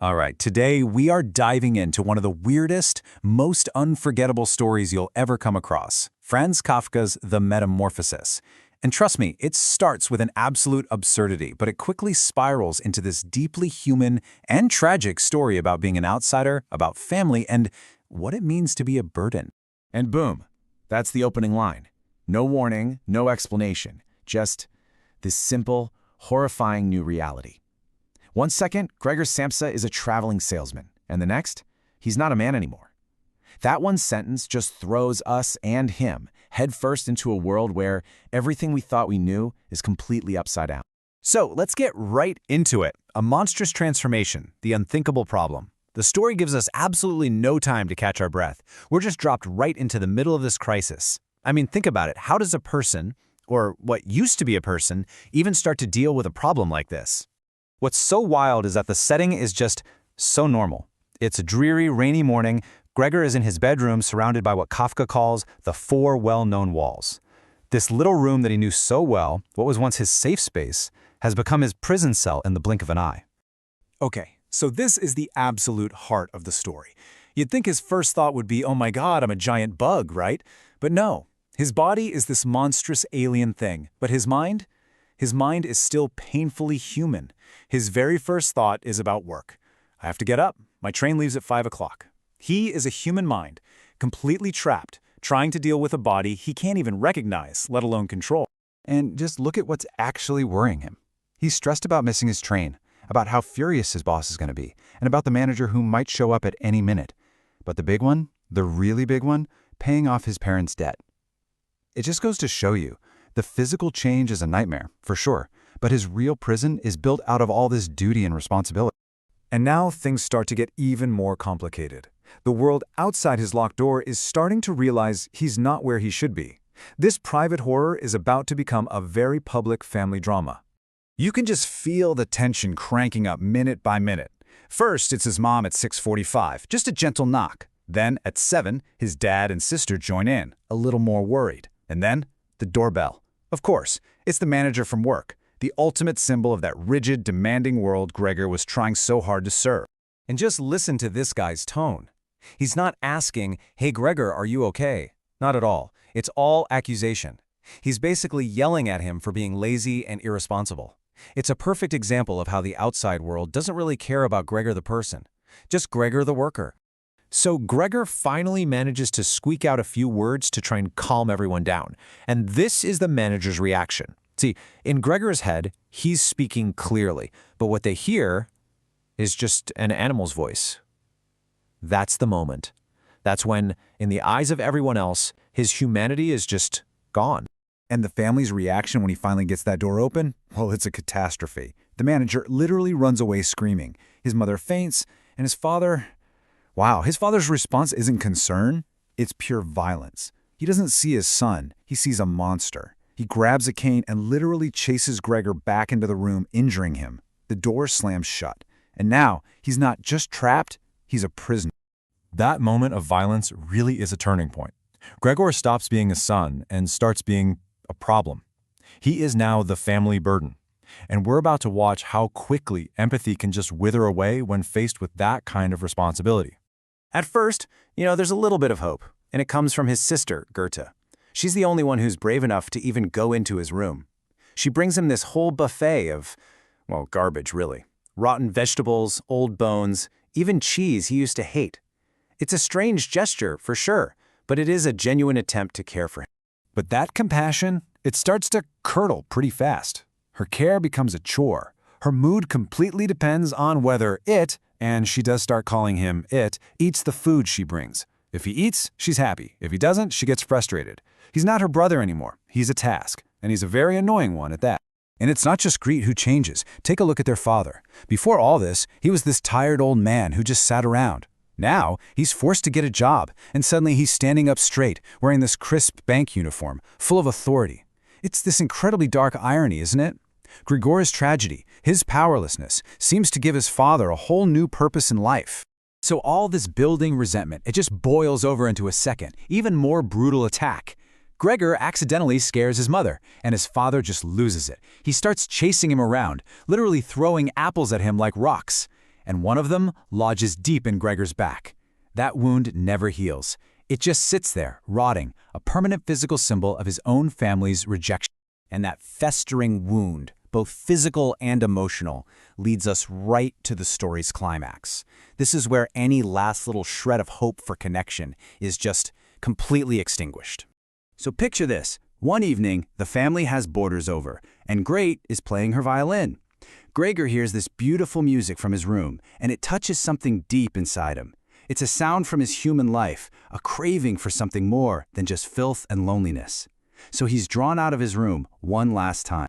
All right, today we are diving into one of the weirdest, most unforgettable stories you'll ever come across, Franz Kafka's The Metamorphosis. And trust me, it starts with an absolute absurdity, but it quickly spirals into this deeply human and tragic story about being an outsider, about family, and what it means to be a burden. And boom, that's the opening line. No warning, no explanation, just this simple, horrifying new reality. 1 second, Gregor Samsa is a traveling salesman, and the next, he's not a man anymore. That one sentence just throws us and him headfirst into a world where everything we thought we knew is completely upside down. So let's get right into it. A monstrous transformation, the unthinkable problem. The story gives us absolutely no time to catch our breath. We're just dropped right into the middle of this crisis. I mean, think about it. How does a person, or what used to be a person, even start to deal with a problem like this? What's so wild is that the setting is just so normal. It's a dreary, rainy morning. Gregor is in his bedroom surrounded by what Kafka calls the 4 well-known walls. This little room that he knew so well, what was once his safe space, has become his prison cell in the blink of an eye. Okay, so this is the absolute heart of the story. You'd think his first thought would be, oh my God, I'm a giant bug, right? But no, his body is this monstrous alien thing, but his mind? His mind is still painfully human. His very first thought is about work. I have to get up. My train leaves at 5 o'clock. He is a human mind, completely trapped, trying to deal with a body he can't even recognize, let alone control. And just look at what's actually worrying him. He's stressed about missing his train, about how furious his boss is going to be, and about the manager who might show up at any minute. But the big one, the really big one, paying off his parents' debt. It just goes to show you, the physical change is a nightmare, for sure, but his real prison is built out of all this duty and responsibility. And now things start to get even more complicated. The world outside his locked door is starting to realize he's not where he should be. This private horror is about to become a very public family drama. You can just feel the tension cranking up minute by minute. First, it's his mom at 6:45, just a gentle knock. Then, at 7, his dad and sister join in, a little more worried. And then, the doorbell. Of course, it's the manager from work, the ultimate symbol of that rigid, demanding world Gregor was trying so hard to serve. And just listen to this guy's tone. He's not asking, hey Gregor, are you okay? Not at all. It's all accusation. He's basically yelling at him for being lazy and irresponsible. It's a perfect example of how the outside world doesn't really care about Gregor the person, just Gregor the worker. So Gregor finally manages to squeak out a few words to try and calm everyone down. And this is the manager's reaction. See, in Gregor's head, he's speaking clearly, but what they hear is just an animal's voice. That's the moment. That's when, in the eyes of everyone else, his humanity is just gone. And the family's reaction when he finally gets that door open? Well, it's a catastrophe. The manager literally runs away screaming. His mother faints, and his father... Wow, his father's response isn't concern, it's pure violence. He doesn't see his son, he sees a monster. He grabs a cane and literally chases Gregor back into the room, injuring him. The door slams shut. And now, he's not just trapped, he's a prisoner. That moment of violence really is a turning point. Gregor stops being a son and starts being a problem. He is now the family burden. And we're about to watch how quickly empathy can just wither away when faced with that kind of responsibility. At first, there's a little bit of hope, and it comes from his sister, Goethe. She's the only one who's brave enough to even go into his room. She brings him this whole buffet of, well, garbage, really. Rotten vegetables, old bones, even cheese he used to hate. It's a strange gesture, for sure, but it is a genuine attempt to care for him. But that compassion, it starts to curdle pretty fast. Her care becomes a chore. Her mood completely depends on whether it, and she does start calling him it, eats the food she brings. If he eats, she's happy. If he doesn't, she gets frustrated. He's not her brother anymore. He's a task, and he's a very annoying one at that. And it's not just Greet who changes. Take a look at their father. Before all this, he was this tired old man who just sat around. Now, he's forced to get a job, and suddenly he's standing up straight, wearing this crisp bank uniform, full of authority. It's this incredibly dark irony, isn't it? Gregor's tragedy, his powerlessness, seems to give his father a whole new purpose in life. So all this building resentment, it just boils over into a second, even more brutal attack. Gregor accidentally scares his mother, and his father just loses it. He starts chasing him around, literally throwing apples at him like rocks. and one of them lodges deep in Gregor's back. That wound never heals. It just sits there, rotting, a permanent physical symbol of his own family's rejection. And that festering wound, both physical and emotional, leads us right to the story's climax. This is where any last little shred of hope for connection is just completely extinguished. So picture this. One evening, the family has boarders over, and Great is playing her violin. Gregor hears this beautiful music from his room, and it touches something deep inside him. It's a sound from his human life, a craving for something more than just filth and loneliness. So he's drawn out of his room one last time.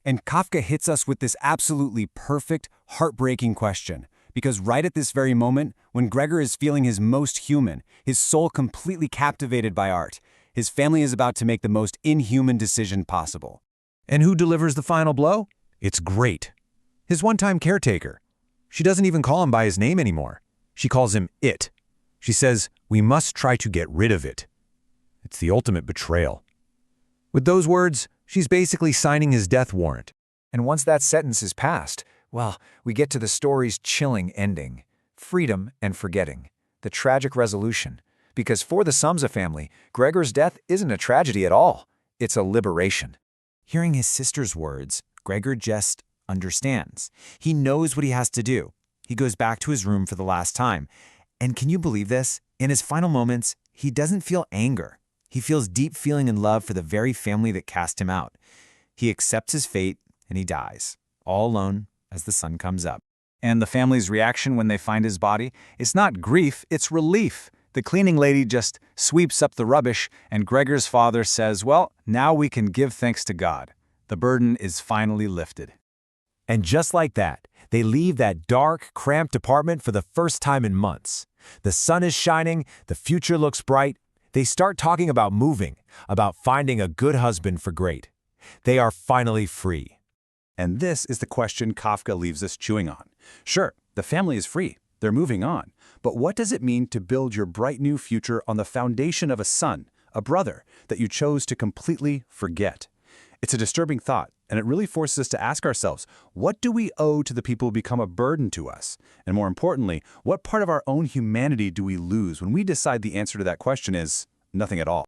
And Kafka hits us with this absolutely perfect, heartbreaking question. Because right at this very moment, when Gregor is feeling his most human, his soul completely captivated by art, his family is about to make the most inhuman decision possible. And who delivers the final blow? It's Great, his one-time caretaker. She doesn't even call him by his name anymore. She calls him It. She says, "We must try to get rid of it." It's the ultimate betrayal. With those words, she's basically signing his death warrant. And once that sentence is passed, well, we get to the story's chilling ending. Freedom and forgetting. The tragic resolution. Because for the Sumza family, Gregor's death isn't a tragedy at all. It's a liberation. Hearing his sister's words, Gregor just understands. He knows what he has to do. He goes back to his room for the last time. And can you believe this? In his final moments, he doesn't feel anger. He feels deep feeling and love for the very family that cast him out. He accepts his fate, and he dies, all alone as the sun comes up. And the family's reaction when they find his body is not grief, it's relief. The cleaning lady just sweeps up the rubbish, and Gregor's father says, well, now we can give thanks to God. The burden is finally lifted. And just like that, they leave that dark, cramped apartment for the first time in months. The sun is shining, the future looks bright. They start talking about moving, about finding a good husband for Great. They are finally free. And this is the question Kafka leaves us chewing on. Sure, the family is free. They're moving on. But what does it mean to build your bright new future on the foundation of a son, a brother, that you chose to completely forget? It's a disturbing thought, and it really forces us to ask ourselves, what do we owe to the people who become a burden to us? And more importantly, what part of our own humanity do we lose when we decide the answer to that question is nothing at all?